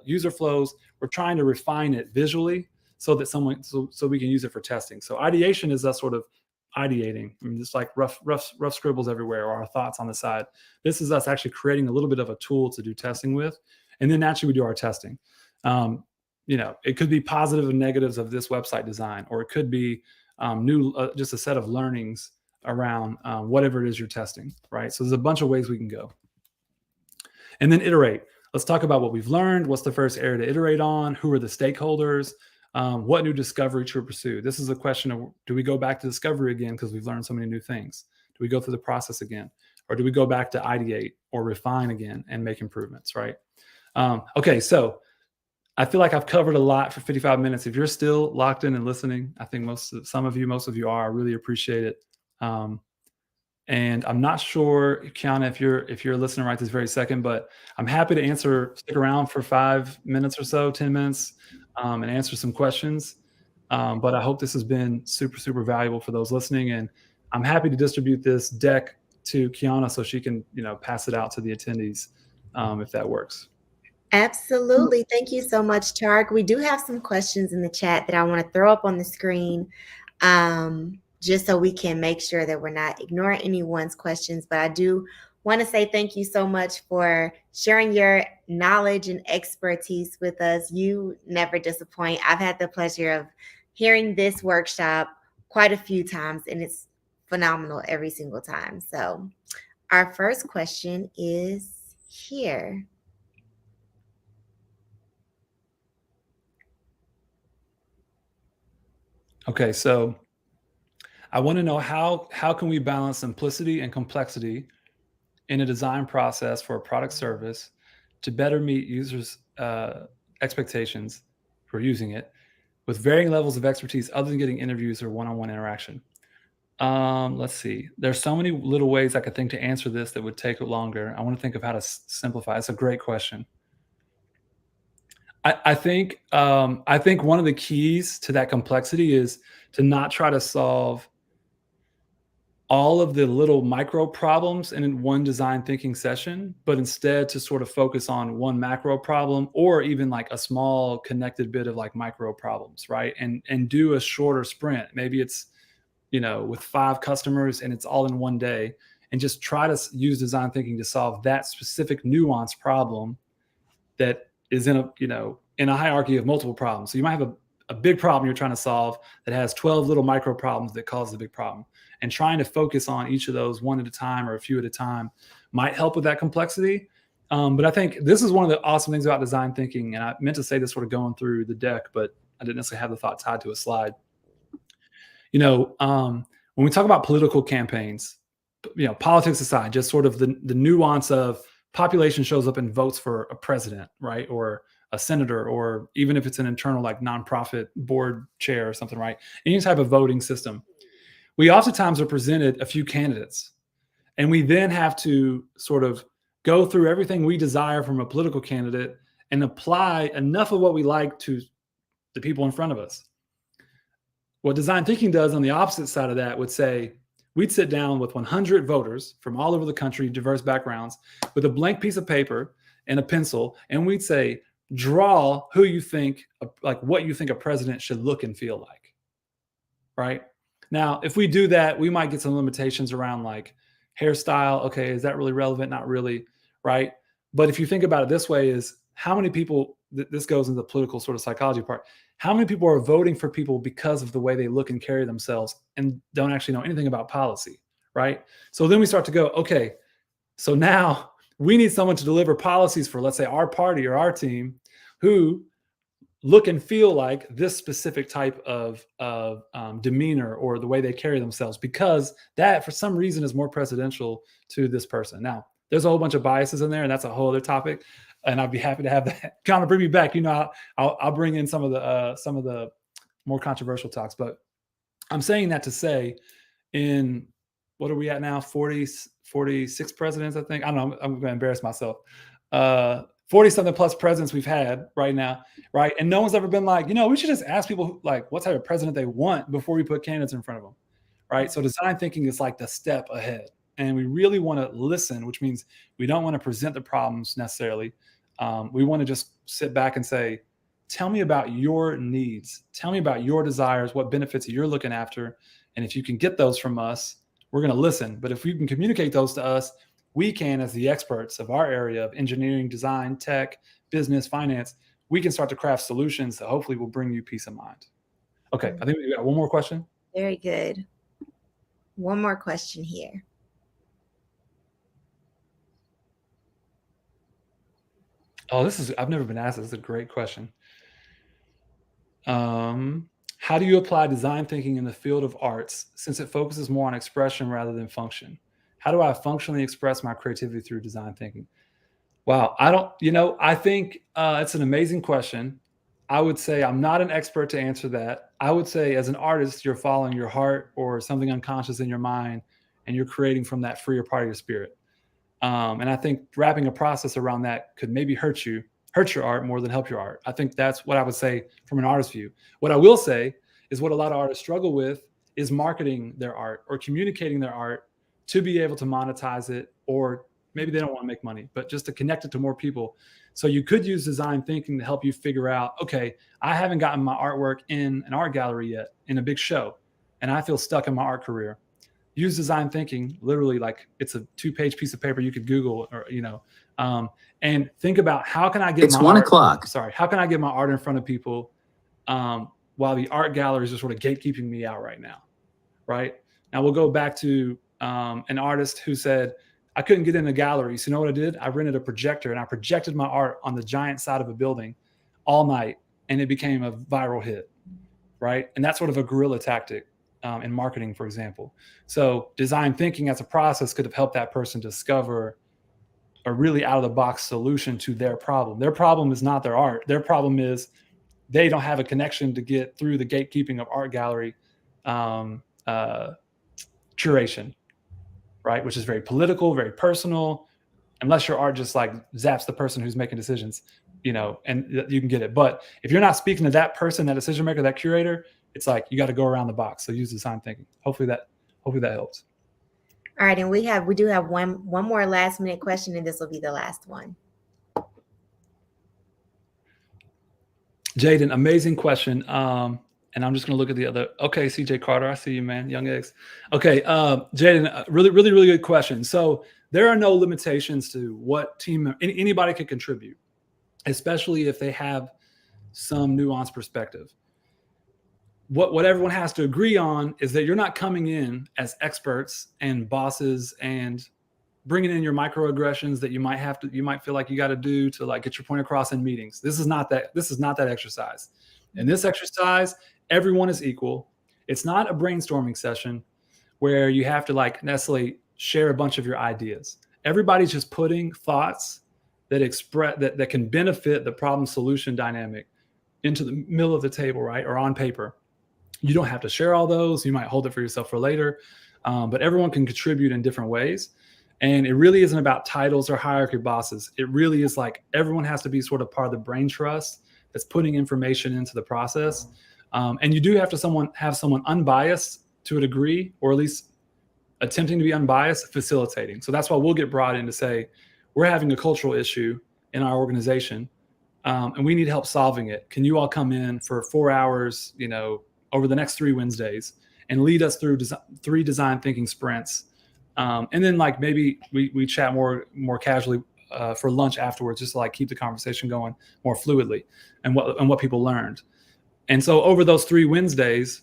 user flows. We're trying to refine it visually so that so we can use it for testing. So ideation is us sort of ideating. I mean, just like rough scribbles everywhere or our thoughts on the side. This is us actually creating a little bit of a tool to do testing with, and then naturally we do our testing. It could be positive and negatives of this website design, or it could be just a set of learnings around whatever it is you're testing, right? So there's a bunch of ways we can go. And then iterate. Let's talk about what we've learned. What's the first area to iterate on? Who are the stakeholders? What new discovery to pursue? This is a question of, do we go back to discovery again because we've learned so many new things? Do we go through the process again? Or do we go back to ideate or refine again and make improvements, right? Okay, so I feel like I've covered a lot for 55 minutes. If you're still locked in and listening, I think most of you are. I really appreciate it. And I'm not sure, Kiana, if you're listening right this very second, but I'm happy to stick around for 5 minutes or so, 10 minutes, and answer some questions. But I hope this has been super, super valuable for those listening. And I'm happy to distribute this deck to Kiana so she can, pass it out to the attendees, if that works. Absolutely. Thank you so much, Tarik. We do have some questions in the chat that I want to throw up on the screen, just so we can make sure that we're not ignoring anyone's questions. But I do want to say thank you so much for sharing your knowledge and expertise with us. You never disappoint. I've had the pleasure of hearing this workshop quite a few times, and it's phenomenal every single time. So our first question is here. Okay, so I want to know how can we balance simplicity and complexity in a design process for a product service to better meet users' expectations for using it with varying levels of expertise other than getting interviews or one-on-one interaction. Let's see. There's so many little ways I could think to answer this that would take longer. I want to think of how to simplify. It's a great question. I think one of the keys to that complexity is to not try to solve all of the little micro problems in one design thinking session, but instead to sort of focus on one macro problem or even like a small connected bit of like micro problems, right? And do a shorter sprint. Maybe it's, with 5 customers and it's all in one day, and just try to use design thinking to solve that specific nuanced problem that is in a hierarchy of multiple problems. So you might have a big problem you're trying to solve that has 12 little micro problems that cause the big problem, and trying to focus on each of those one at a time or a few at a time might help with that complexity. But I think this is one of the awesome things about design thinking. And I meant to say this sort of going through the deck, but I didn't necessarily have the thought tied to a slide. When we talk about political campaigns, politics aside, just sort of the nuance of population shows up and votes for a president, right? Or a senator, or even if it's an internal like nonprofit board chair or something, right? Any type of voting system. We oftentimes are presented a few candidates, and we then have to sort of go through everything we desire from a political candidate and apply enough of what we like to the people in front of us. What design thinking does on the opposite side of that would say, we'd sit down with 100 voters from all over the country, diverse backgrounds, with a blank piece of paper and a pencil, and we'd say, draw who you think, like what you think a president should look and feel like, right? Now, if we do that, we might get some limitations around like hairstyle. Okay, is that really relevant? Not really, right? But if you think about it this way, is how many people, this goes into the political sort of psychology part, how many people are voting for people because of the way they look and carry themselves and don't actually know anything about policy, right? So then we start to go, okay, so now we need someone to deliver policies for, let's say, our party or our team who look and feel like this specific type of demeanor or the way they carry themselves, because that for some reason is more presidential to this person. Now, there's a whole bunch of biases in there, and that's a whole other topic. And I'd be happy to have that kind of bring me back. I'll bring in some of the more controversial talks, but I'm saying that to say, in what are we at now? 46 presidents, I think. I don't know. I'm going to embarrass myself. 40 something plus presidents we've had right now, right? And no one's ever been like, we should just ask people like what type of president they want before we put candidates in front of them, right? So design thinking is like the step ahead. And we really want to listen, which means we don't want to present the problems necessarily. We want to just sit back and say, tell me about your needs. Tell me about your desires, what benefits you're looking after. And if you can get those from us, we're going to listen. But if you can communicate those to us, we can, as the experts of our area of engineering, design, tech, business, finance, we can start to craft solutions that hopefully will bring you peace of mind. Okay, I think we got one more question. Very good. One more question here. Oh, I've never been asked this. This is a great question. How do you apply design thinking in the field of arts, since it focuses more on expression rather than function? How do I functionally express my creativity through design thinking? Wow. I think it's an amazing question. I would say I'm not an expert to answer that. I would say as an artist, you're following your heart or something unconscious in your mind, and you're creating from that freer part of your spirit. And I think wrapping a process around that could maybe hurt your art more than help your art. I think that's what I would say from an artist's view. What I will say is what a lot of artists struggle with is marketing their art or communicating their art to be able to monetize it, or maybe they don't want to make money, but just to connect it to more people. So you could use design thinking to help you figure out, okay, I haven't gotten my artwork in an art gallery yet, in a big show, and I feel stuck in my art career. Use design thinking, literally like it's a 2-page piece of paper you could Google, or and think about how can I get It's 1 o'clock. How can I get my art in front of people while the art galleries are sort of gatekeeping me out right now, right? Now we'll go back to an artist who said, I couldn't get in a gallery. So you know what I did? I rented a projector and I projected my art on the giant side of a building all night, and it became a viral hit, right? And that's sort of a guerrilla tactic in marketing, for example. So design thinking as a process could have helped that person discover a really out-of-the-box solution to their problem. Their problem is not their art. Their problem is they don't have a connection to get through the gatekeeping of art gallery curation, right? Which is very political, very personal, unless your art just like zaps the person who's making decisions, and you can get it. But if you're not speaking to that person, that decision maker, that curator, it's like you got to go around the box. So use design thinking. Hopefully that helps. All right, and we do have one more last minute question, and this will be the last one. Jaden, amazing question. And I'm just going to look at the other. Okay, CJ Carter, I see you, man. Young eggs. Okay, Jaden, really, really, really good question. So there are no limitations to what team anybody can contribute, especially if they have some nuanced perspective. What everyone has to agree on is that you're not coming in as experts and bosses and bringing in your microaggressions that you might feel like you got to do to like get your point across in meetings. This is not that exercise. In this exercise, everyone is equal. It's not a brainstorming session where you have to like necessarily share a bunch of your ideas. Everybody's just putting thoughts that can benefit the problem solution dynamic into the middle of the table, right? Or on paper. You don't have to share all those. You might hold it for yourself for later, but everyone can contribute in different ways. And it really isn't about titles or hierarchy bosses. It really is like everyone has to be sort of part of the brain trust that's putting information into the process. And you do have to have someone unbiased to a degree, or at least attempting to be unbiased, facilitating. So that's why we'll get brought in to say, we're having a cultural issue in our organization, and we need help solving it. Can you all come in for 4 hours, over the next 3 Wednesdays and lead us through 3 design thinking sprints? And then like maybe we chat more casually for lunch afterwards, just to like keep the conversation going more fluidly and what people learned. And so over those 3 Wednesdays,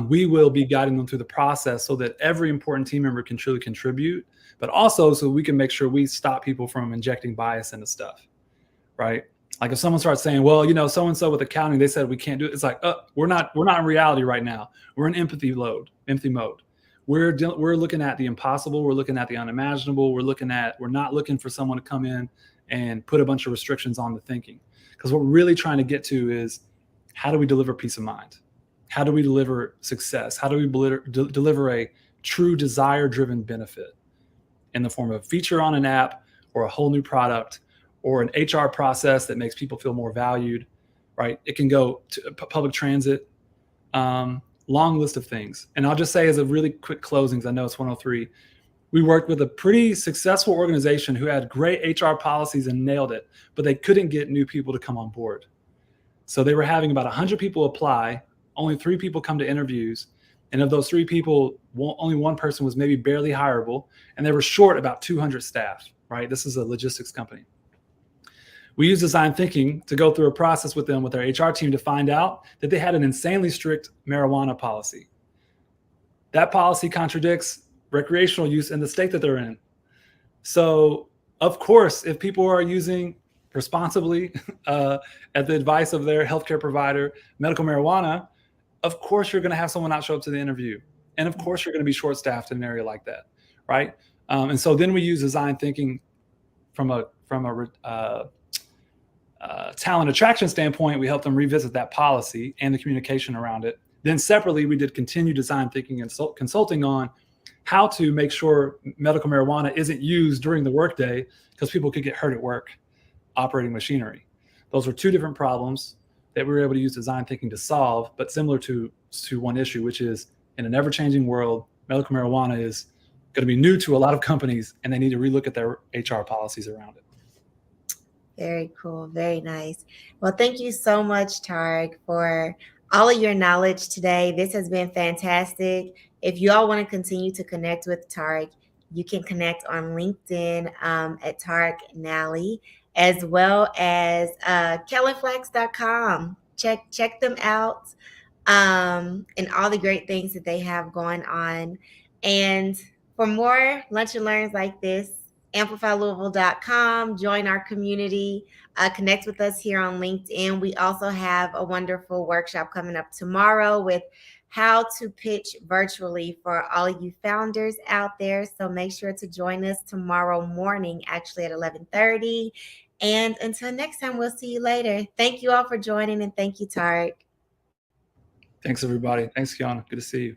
we will be guiding them through the process so that every important team member can truly contribute, but also so we can make sure we stop people from injecting bias into stuff, right? Like if someone starts saying, well, so-and-so with accounting, they said we can't do it. It's like, we're not in reality right now. We're in empathy mode. We're looking at the impossible. We're looking at the unimaginable. We're not looking for someone to come in and put a bunch of restrictions on the thinking. Because what we're really trying to get to is, how do we deliver peace of mind? How do we deliver success? How do we deliver a true desire-driven benefit in the form of a feature on an app or a whole new product or an HR process that makes people feel more valued, right? It can go to public transit, long list of things. And I'll just say as a really quick closing, because I know it's 103, we worked with a pretty successful organization who had great HR policies and nailed it, but they couldn't get new people to come on board. So they were having about 100 people apply, only 3 people come to interviews. And of those 3 people, only 1 person was maybe barely hireable, and they were short about 200 staff, right? This is a logistics company. We used design thinking to go through a process with them, with our HR team, to find out that they had an insanely strict marijuana policy. That policy contradicts recreational use in the state that they're in. So, of course, if people are using responsibly at the advice of their healthcare provider, medical marijuana, of course you're going to have someone not show up to the interview. And of course you're going to be short-staffed in an area like that, right? And so then we use design thinking from a talent attraction standpoint. We help them revisit that policy and the communication around it. Then separately, we did continued design thinking and consulting on how to make sure medical marijuana isn't used during the workday, because people could get hurt at work operating machinery. Those were 2 different problems that we were able to use design thinking to solve, but similar to one issue, which is, in an ever-changing world, medical marijuana is going to be new to a lot of companies, and they need to relook at their HR policies around it. Very cool. Very nice. Well, thank you so much, Tarik, for all of your knowledge today. This has been fantastic. If you all want to continue to connect with Tarik, you can connect on LinkedIn at Tarik Nally, as well as kellenflax.com. Check them out and all the great things that they have going on. And for more lunch and learns like this, amplifylouisville.com, join our community, connect with us here on LinkedIn. We also have a wonderful workshop coming up tomorrow with how to pitch virtually for all of you founders out there. So make sure to join us tomorrow morning, actually at 11:30. And until next time, we'll see you later. Thank you all for joining, and thank you, Tarik. Thanks, everybody. Thanks, Kiana. Good to see you.